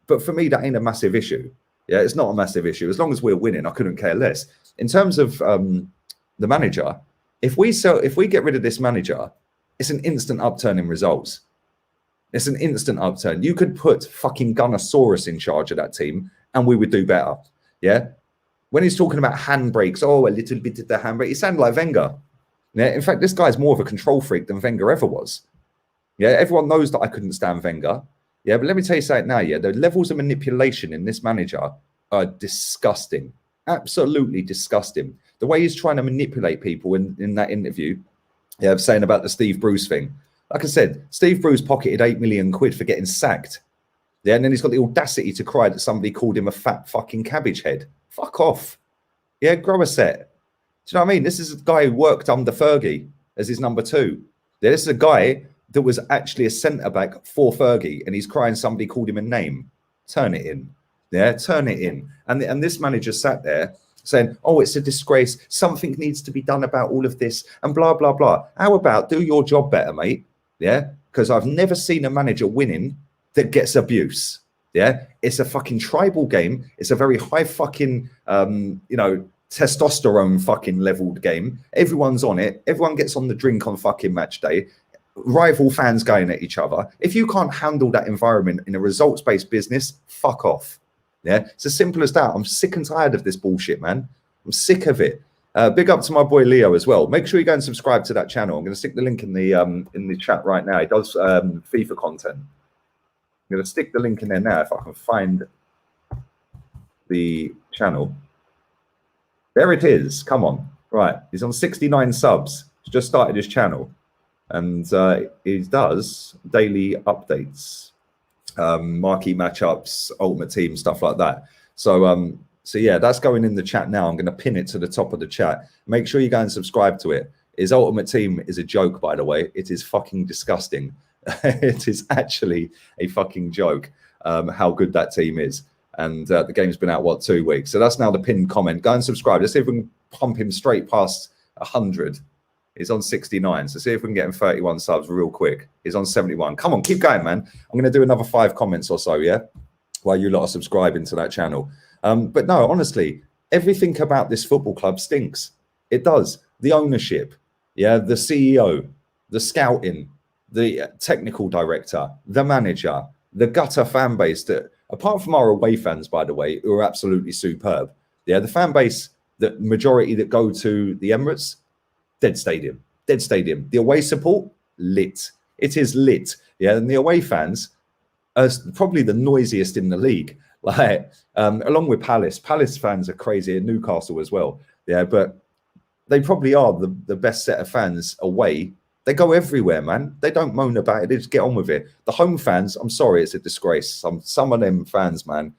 [SPEAKER 1] But for me, that ain't a massive issue. Yeah, it's not a massive issue. As long as we're winning, I couldn't care less. In terms of the manager, if we get rid of this manager, it's an instant upturn in results. It's an instant upturn. You could put fucking Gunnosaurus in charge of that team and we would do better. Yeah. When he's talking about handbrakes, a little bit of the handbrake, he sounded like Wenger. Yeah. In fact, this guy's more of a control freak than Wenger ever was. Yeah. Everyone knows that I couldn't stand Wenger. Yeah. But let me tell you something now. Yeah. The levels of manipulation in this manager are disgusting. Absolutely disgusting. The way he's trying to manipulate people in that interview, yeah, saying about the Steve Bruce thing. Like I said, Steve Bruce pocketed £8 million for getting sacked. Yeah, and then he's got the audacity to cry that somebody called him a fat fucking cabbage head. Fuck off. Yeah, grow a set. Do you know what I mean? This is a guy who worked under Fergie as his number 2. Yeah, this is a guy that was actually a centre-back for Fergie, and he's crying somebody called him a name. Turn it in. Yeah, turn it in. And this manager sat there saying, oh, it's a disgrace. Something needs to be done about all of this and blah, blah, blah. How about do your job better, mate? Yeah, because I've never seen a manager winning that gets abuse. Yeah, it's a fucking tribal game. It's a very high fucking, testosterone fucking leveled game. Everyone's on it. Everyone gets on the drink on fucking match day. Rival fans going at each other. If you can't handle that environment in a results-based business, fuck off. Yeah, it's as simple as that. I'm sick and tired of this bullshit, man. I'm sick of it. Big up to my boy Leo as well. Make sure you go and subscribe to that channel. I'm going to stick the link in the chat right now. He does FIFA content. I'm going to stick the link in there now if I can find the channel. There it is. Come on. Right. He's on 69 subs. He's just started his channel. And he does daily updates, marquee matchups, ultimate team, stuff like that. So yeah, that's going in the chat now. I'm going to pin it to the top of the chat. Make sure you go and subscribe to it. His ultimate team is a joke, by the way. It is fucking disgusting. It is actually a fucking joke how good that team is. And the game's been out, what, 2 weeks? So that's now the pinned comment. Go and subscribe. Let's see if we can pump him straight past 100. He's on 69. So see if we can get him 31 subs real quick. He's on 71. Come on, keep going, man. I'm going to do another 5 comments or so, yeah? While you lot are subscribing to that channel. But no, honestly, everything about this football club stinks. It does. The ownership, yeah, the CEO, the scouting, the technical director, the manager, the gutter fan base that, apart from our away fans, by the way, who are absolutely superb. Yeah, the fan base, the majority that go to the Emirates, dead stadium, dead stadium. The away support, lit. It is lit. Yeah, and the away fans are probably the noisiest in the league. Like, along with Palace. Palace fans are crazy, and Newcastle as well. Yeah, but they probably are the best set of fans away. They go everywhere, man. They don't moan about it. They just get on with it. The home fans, I'm sorry, it's a disgrace. Some of them fans, man,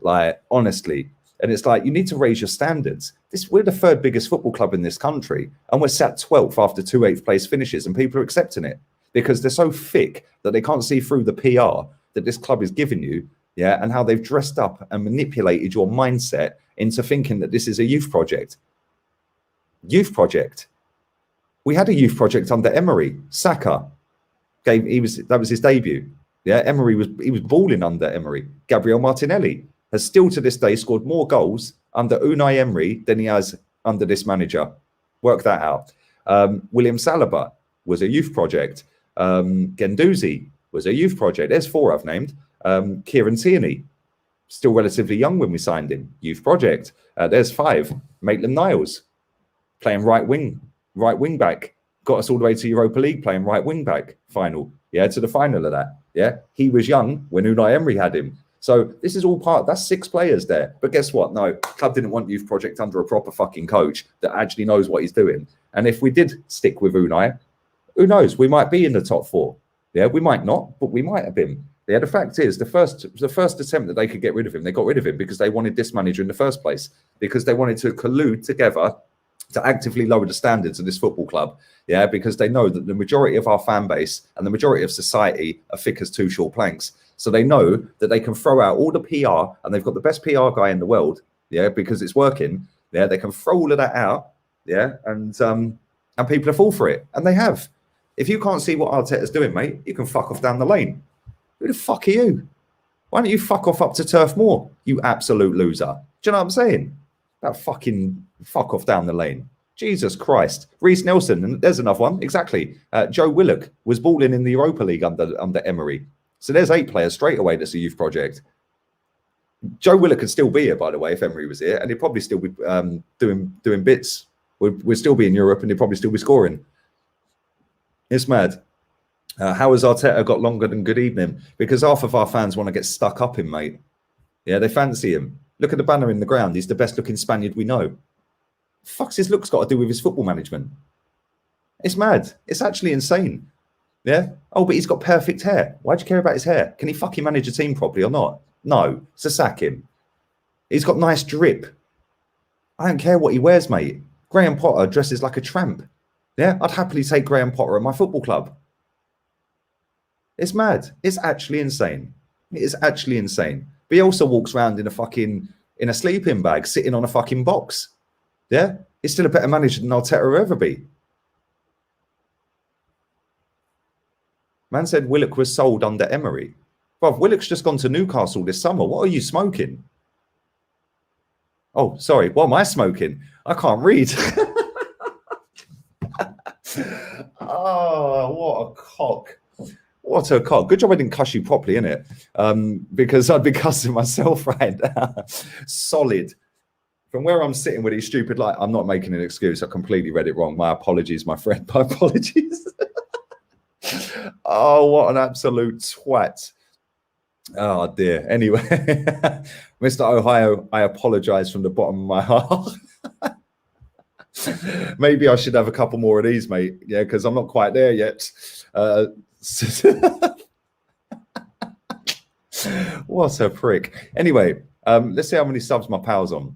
[SPEAKER 1] like, honestly. And it's like, you need to raise your standards. We're the 3rd biggest football club in this country, and we're sat 12th after 2 8th place finishes, and people are accepting it because they're so thick that they can't see through the PR that this club is giving you. Yeah, and how they've dressed up and manipulated your mindset into thinking that this is a youth project. Youth project. We had a youth project under Emery. Saka, that was his debut. Yeah, he was balling under Emery. Gabriel Martinelli has still to this day scored more goals under Unai Emery than he has under this manager. Work that out. William Saliba was a youth project. Guendouzi was a youth project. There's 4 I've named. Kieran Tierney, still relatively young when we signed him. Youth project. There's 5. Maitland-Niles, playing right wing back. Got us all the way to Europa League, playing right wing back final. Yeah, to the final of that. Yeah, he was young when Unai Emery had him. So this is all that's 6 players there. But guess what? No, club didn't want youth project under a proper fucking coach that actually knows what he's doing. And if we did stick with Unai, who knows? We might be in the top 4. Yeah, we might not, but we might have been. Yeah, the fact is, the first attempt that they could get rid of him, they got rid of him because they wanted this manager in the first place, because they wanted to collude together to actively lower the standards of this football club. Yeah, because they know that the majority of our fan base and the majority of society are thick as 2 short planks. So they know that they can throw out all the PR, and they've got the best PR guy in the world. Yeah, because it's working. Yeah, they can throw all of that out, Yeah, and people are fall for it, and they have. If you can't see what Arteta's doing, mate, you can fuck off down the lane. Who the fuck are you? Why don't you fuck off up to Turf Moor, you absolute loser? Do you know what I'm saying? That fucking fuck off down the lane. Jesus Christ. Reece Nelson, and there's another one. Exactly. Joe Willock was balling in the Europa League under Emery. So there's 8 players straight away that's a youth project. Joe Willock could still be here, by the way, if Emery was here, and he'd probably still be doing bits. We'd still be in Europe, and he'd probably still be scoring. It's mad. How has Arteta got longer than good evening? Because half of our fans want to get stuck up him, mate. Yeah, they fancy him. Look at the banner in the ground. He's the best looking Spaniard we know. Fuck's his looks got to do with his football management? It's mad. It's actually insane. Yeah. Oh, but he's got perfect hair. Why do you care about his hair? Can he fucking manage a team properly or not? No. So sack him. He's got nice drip. I don't care what he wears, mate. Graham Potter dresses like a tramp. Yeah. I'd happily take Graham Potter at my football club. It's mad. It's actually insane. It is actually insane. But he also walks around in a sleeping bag, sitting on a fucking box. Yeah? He's still a better manager than Arteta will ever be. Man said Willock was sold under Emery. Bruv, Willock's just gone to Newcastle this summer. What are you smoking? Oh, sorry. What am I smoking? I can't read. Oh, what a cock. What a cock. Good job I didn't cuss you properly, innit? Because I'd be cussing myself right now. Solid. From where I'm sitting with these stupid lights, I'm not making an excuse. I completely read it wrong. My apologies, my friend. My apologies. Oh, what an absolute twat. Oh, dear. Anyway, Mr. Ohio, I apologize from the bottom of my heart. Maybe I should have a couple more of these, mate. Yeah, because I'm not quite there yet. What a prick. Anyway, let's see how many subs my pal's on.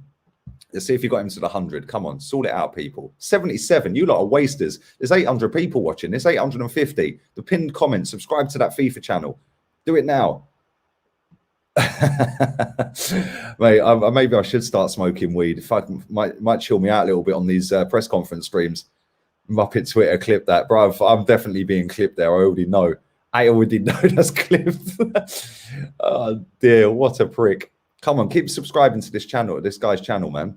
[SPEAKER 1] Let's see if you got him to the 100. Come on, sort it out, people. 77. You lot are wasters. There's 800 people watching. There's 850. The pinned comment. Subscribe to that FIFA channel. Do it now. Mate, maybe I should start smoking weed. If I might chill me out a little bit on these press conference streams. Muppet Twitter clip that, bruv. I'm definitely being clipped there. I already know. I already know that's clipped. Oh dear, what a prick. Come on, keep subscribing to this channel, this guy's channel, man.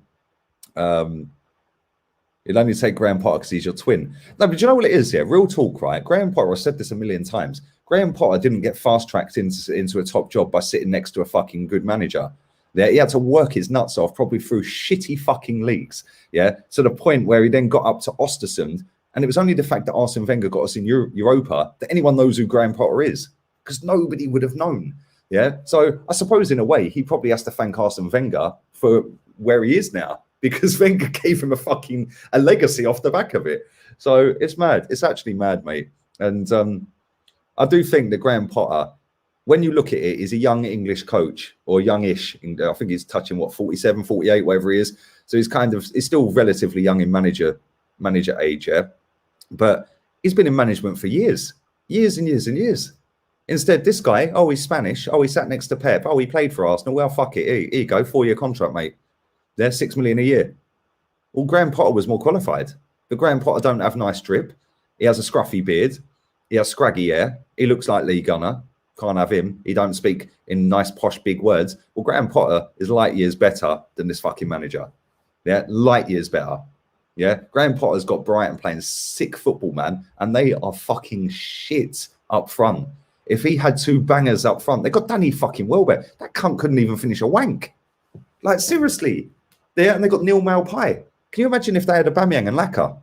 [SPEAKER 1] It'll only take Graham Potter because he's your twin. No, but you know what it is here? Real talk, right? Graham Potter, I've said this a million times. Graham Potter didn't get fast-tracked into a top job by sitting next to a fucking good manager. Yeah, he had to work his nuts off, probably through shitty fucking leagues. Yeah, to the point where he then got up to Ostersund, and it was only the fact that Arsene Wenger got us in Europa that anyone knows who Graham Potter is, because nobody would have known. Yeah, so I suppose in a way he probably has to thank Arsene Wenger for where he is now, because Wenger gave him a legacy off the back of it. So it's mad. It's actually mad, mate. And I do think that Graham Potter, when you look at it, is a young English coach, or youngish. I think he's touching 47, 48, whatever he is. So he's still relatively young in manager age, yeah. But he's been in management for years and years and years. Instead, this guy, oh, he's Spanish. Oh, he sat next to Pep. Oh, he played for Arsenal. Well, fuck it. Here you go, 4-year contract, mate. They're $6 million a year. Well, Graham Potter was more qualified. But Graham Potter don't have nice drip. He has a scruffy beard. He has scraggy hair. He looks like Lee Gunner. Can't have him. He don't speak in nice, posh, big words. Well, Graham Potter is light years better than this fucking manager. Yeah, light years better. Yeah, Graham Potter's got Brighton playing sick football, man, and they are fucking shit up front. If he had 2 bangers up front, they got Danny fucking Welbeck. That cunt couldn't even finish a wank. Like, seriously. Yeah, and they got Neil Maupay. Can you imagine if they had Aubameyang and Laka?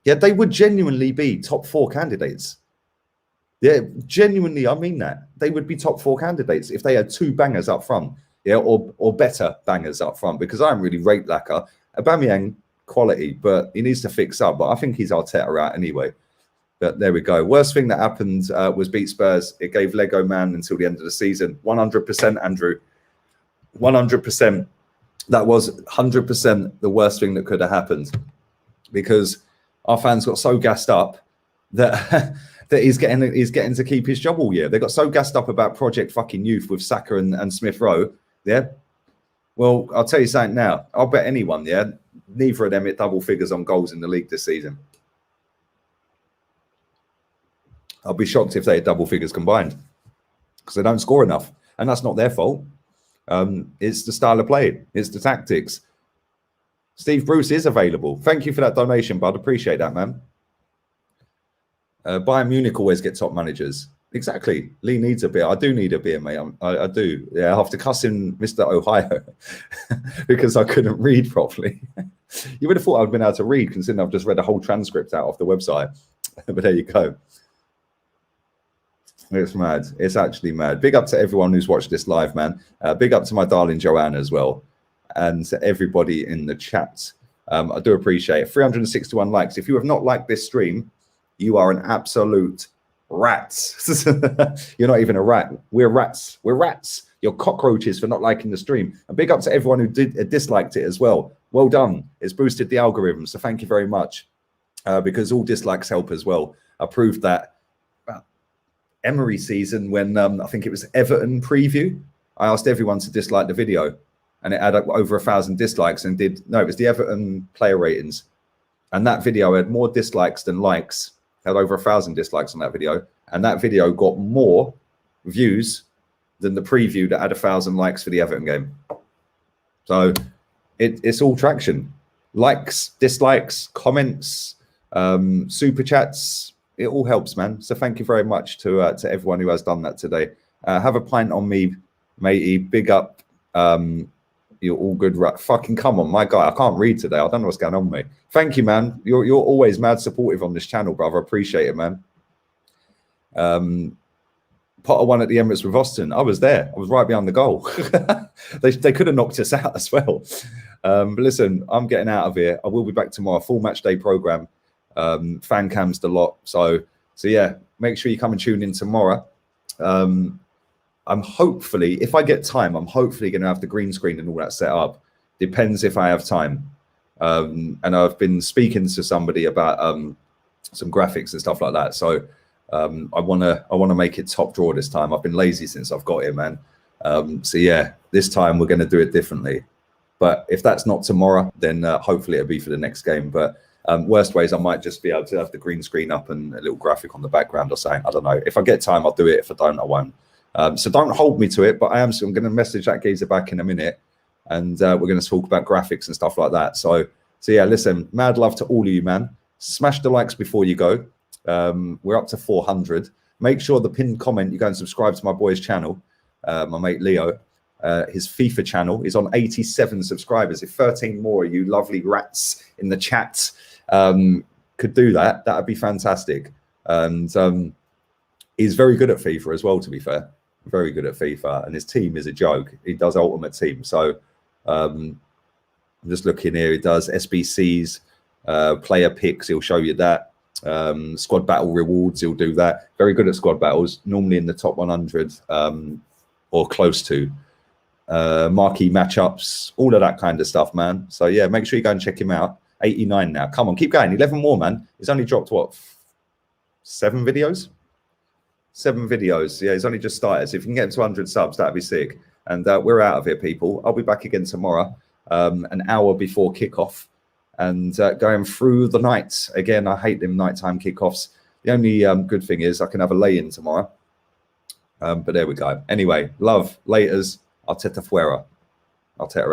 [SPEAKER 1] Yeah, they would genuinely be top 4 candidates. Yeah, genuinely, I mean that. They would be top 4 candidates if they had 2 bangers up front. Yeah, or better bangers up front, because I don't really rate Laka. Aubameyang, quality, but he needs to fix up. But I think he's Arteta out anyway. But there we go. Worst thing that happened was beat Spurs. It gave Lego Man until the end of the season. 100%, Andrew. 100%. That was 100% the worst thing that could have happened, because our fans got so gassed up that that he's getting to keep his job all year. They got so gassed up about Project fucking Youth with Saka and Smith Rowe. Yeah. Well, I'll tell you something now. I'll bet anyone, yeah, neither of them hit double figures on goals in the league this season. I'll be shocked if they hit double figures combined, because they don't score enough, and that's not their fault. It's the style of play, it's the tactics. Steve Bruce is available. Thank you for that donation, bud. Appreciate that, man. Bayern Munich always get top managers. Exactly. Lee needs a beer. I do need a beer, mate. I do. Yeah, after cussing Mr. Ohio because I couldn't read properly. You would have thought I'd been able to read, considering I've just read a whole transcript out of the website. But there you go. It's mad. It's actually mad. Big up to everyone who's watched this live, man. Big up to my darling Joanna as well, and to everybody in the chat. I do appreciate it. 361 likes. If you have not liked this stream, you are an absolute rat. You're not even a rat. We're rats. We're rats. You're cockroaches for not liking the stream. And big up to everyone who disliked it as well. Well done. It's boosted the algorithm. So thank you very much. Because all dislikes help as well. I proved that Emery season when I think it was Everton preview. I asked everyone to dislike the video, and it had over 1,000 dislikes. And it was the Everton player ratings, and that video had more dislikes than likes. Had over 1,000 dislikes on that video, and that video got more views than the preview that had 1,000 likes for the Everton game. So it's all traction. Likes, dislikes, comments, super chats. It all helps, man. So thank you very much to everyone who has done that today. Have a pint on me, matey. Big up. You're all good. Fucking come on, my guy. I can't read today. I don't know what's going on, mate. Thank you, man. You're always mad supportive on this channel, brother. Appreciate it, man. Potter won at the Emirates with Austin. I was there. I was right behind the goal. They could have knocked us out as well. But listen, I'm getting out of here. I will be back tomorrow. Full match day program. Fan cams the lot. So yeah, make sure you come and tune in tomorrow. I'm hopefully, if I get time, I'm hopefully going to have the green screen and all that set up. Depends if I have time. And I've been speaking to somebody about some graphics and stuff like that. So I want to make it top drawer this time. I've been lazy since I've got here, man. So yeah, this time we're going to do it differently. But if that's not tomorrow, then hopefully it'll be for the next game. But worst ways, I might just be able to have the green screen up and a little graphic on the background or something. I don't know. If I get time, I'll do it. If I don't, I won't. So don't hold me to it. But I'm going to message that geezer back in a minute, and we're going to talk about graphics and stuff like that. So yeah, listen, mad love to all of you, man. Smash the likes before you go. We're up to 400. Make sure the pinned comment, you go and subscribe to my boy's channel, my mate Leo. His FIFA channel is on 87 subscribers. If 13 more of you lovely rats in the chat could do that, that would be fantastic. And he's very good at FIFA as well, to be fair. Very good at FIFA, and his team is a joke. He does Ultimate Team. So I'm just looking here. He does SBCs, player picks. He'll show you that. Squad battle rewards. He'll do that. Very good at squad battles. Normally in the top 100 or close to. Marquee matchups, all of that kind of stuff, man. So yeah, make sure you go and check him out. 89 now. Come on, keep going. 11 more, man. He's only dropped what? 7 videos? 7 videos. Yeah, he's only just started. So if you can get him to 100 subs, that'd be sick. And we're out of here, people. I'll be back again tomorrow, an hour before kickoff, and going through the night. Again, I hate them nighttime kickoffs. The only good thing is I can have a lay-in tomorrow. But there we go. Anyway, love, laters. I'll fuera. I'll